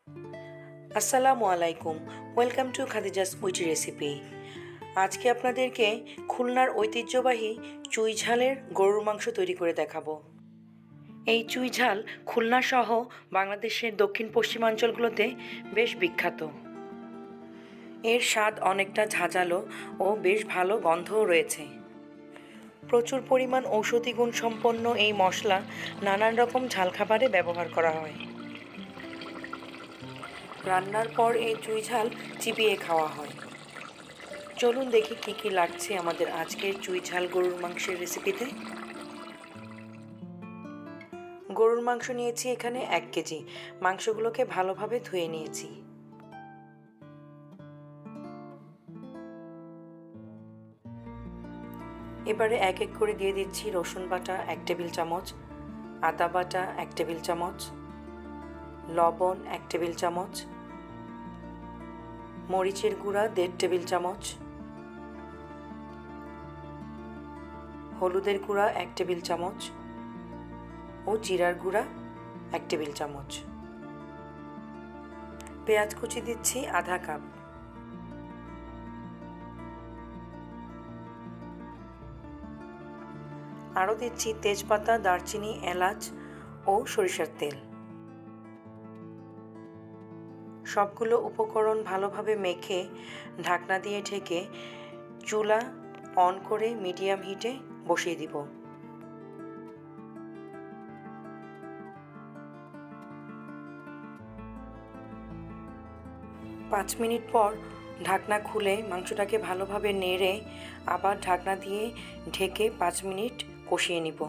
আসসালামু আলাইকুম। Welcome to khadiza'swittyrecipe। আজকে আপনাদেরকে খুলনার ঐতিহ্যবাহী চুইঝালের গরুর মাংস তৈরি করে দেখাবো। এই চুইঝাল খুলনা সহ বাংলাদেশের দক্ষিণ পশ্চিমাঞ্চলগুলোতে বেশ বিখ্যাত। এর স্বাদ অনেকটা ঝাঁঝালো ও বেশ ভালো গন্ধও রয়েছে। প্রচুর পরিমাণ ঔষধি গুণ সম্পন্ন এই মশলা নানান রকম ঝাল খাবারে ব্যবহার করা হয়। রান্নার পর এই চুইঝাল চিবিয়ে খাওয়া হয়। চলুন দেখি কি কি লাগছে আমাদের আজকের চুইঝাল গরুর মাংসের রেসিপিতে। গরুর মাংস নিয়েছি এখানে 1 কেজি। মাংসগুলোকে ভালোভাবে ধুয়ে নিয়েছি। এবারে এক এক করে দিয়ে দিচ্ছি রসুন বাটা 1 টেবিল চামচ, আদা বাটা 1 টেবিল চামচ, লবণ 1 টেবিল চামচ, মরিচের গুঁড়া 1.5 টেবিল চামচ, হলুদের গুঁড়া 1 টেবিল চামচ ও জিরার গুঁড়া 1 টেবিল চামচ। পেঁয়াজ কুচি দিচ্ছি আধা কাপ। আরও দিচ্ছি তেজপাতা, দারচিনি, এলাচ ও সরিষার তেল। সবগুলো উপকরণ ভালোভাবে মেখে ঢাকনা দিয়ে ঢেকে চুলা অন করে মিডিয়াম হিটে বসিয়ে দিব। 5 মিনিট পর ঢাকনা খুলে মাংসটাকে ভালোভাবে নেড়ে আবার ঢাকনা দিয়ে ঢেকে 5 মিনিট কষিয়ে নিব।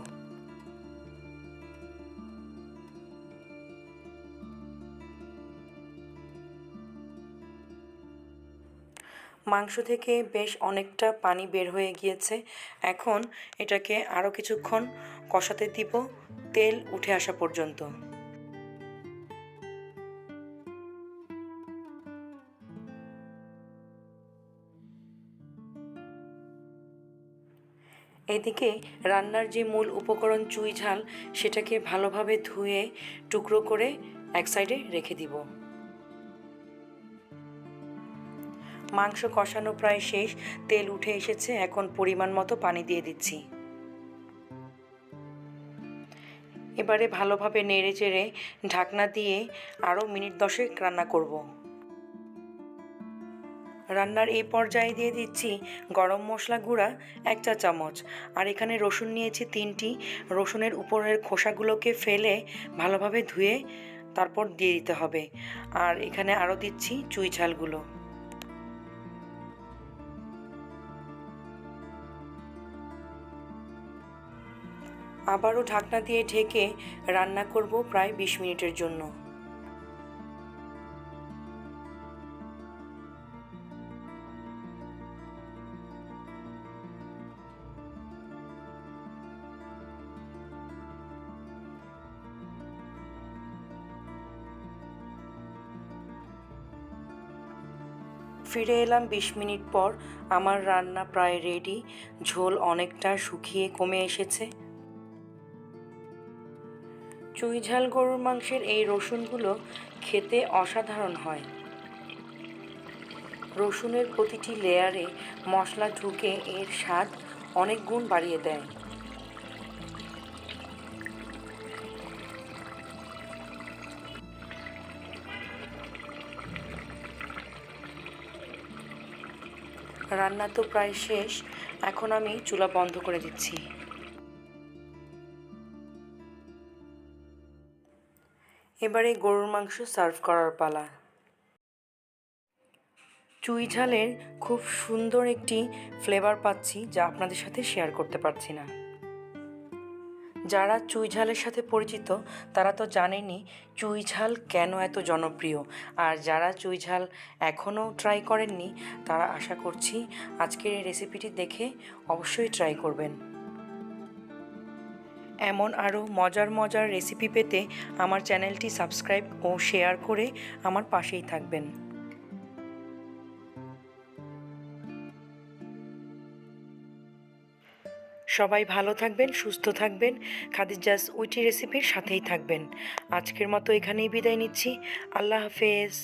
মাংস থেকে বেশ অনেকটা পানি বের হয়ে গিয়েছে। এখন এটাকে আরও কিছুক্ষণ কষাতে দিব তেল উঠে আসা পর্যন্ত। এদিকে রান্নার যে মূল উপকরণ চুইঝাল সেটাকে ভালোভাবে ধুয়ে টুকরো করে এক সাইডে রেখে দিব। মাংস কষানো প্রায় শেষ, তেল উঠে এসেছে। এখন পরিমাণ মতো পানি দিয়ে দিচ্ছি। এবারে ভালোভাবে নেড়ে চেড়ে ঢাকনা দিয়ে আরও মিনিট 10 রান্না করব। রান্নার এই পর্যায়ে দিয়ে দিচ্ছি গরম মশলা গুঁড়া 1 চা চামচ। আর এখানে রসুন নিয়েছি 3টি। রসুনের উপরের খোসাগুলোকে ফেলে ভালোভাবে ধুয়ে তারপর দিয়ে দিতে হবে। আর এখানে আরও দিচ্ছি চুইঝালগুলো। আবারও ঢাকনা দিয়ে ঢেকে রান্না করব প্রায় 20 মিনিটের জন্য। ফিরে এলাম 20 মিনিট পর। আমার রান্না প্রায় রেডি। ঝোল অনেকটা শুকিয়ে কমে এসেছে। চুইঝাল গরুর মাংসের এই রসুনগুলো খেতে অসাধারণ হয়। রসুনের প্রতিটি লেয়ারে মশলা ঢুকে এর স্বাদ অনেক গুণ বাড়িয়ে দেয়। রান্না তো প্রায় শেষ। এখন আমি চুলা বন্ধ করে দিচ্ছি। এবারে গরুর মাংস সার্ভ করার পালা। চুইঝালের খুব সুন্দর একটি ফ্লেভার পাচ্ছি, যা আপনাদের সাথে শেয়ার করতে পারছি না। যারা চুইঝালের সাথে পরিচিত তারা তো জানেনই চুইঝাল কেন এত জনপ্রিয়। আর যারা চুইঝাল এখনও ট্রাই করেননি তারা আশা করছি আজকের এই রেসিপিটি দেখে অবশ্যই ট্রাই করবেন। এমন আরও মজার মজার রেসিপি পেতে আমার চ্যানেলটি সাবস্ক্রাইব ও শেয়ার করে আমার পাশেই থাকবেন। সবাই ভালো থাকবেন, সুস্থ থাকবেন, খাদিজাস উইটি রেসিপির সাথেই থাকবেন। আজকের মতো এখানেই বিদায় নিচ্ছি। আল্লাহ হাফেজ।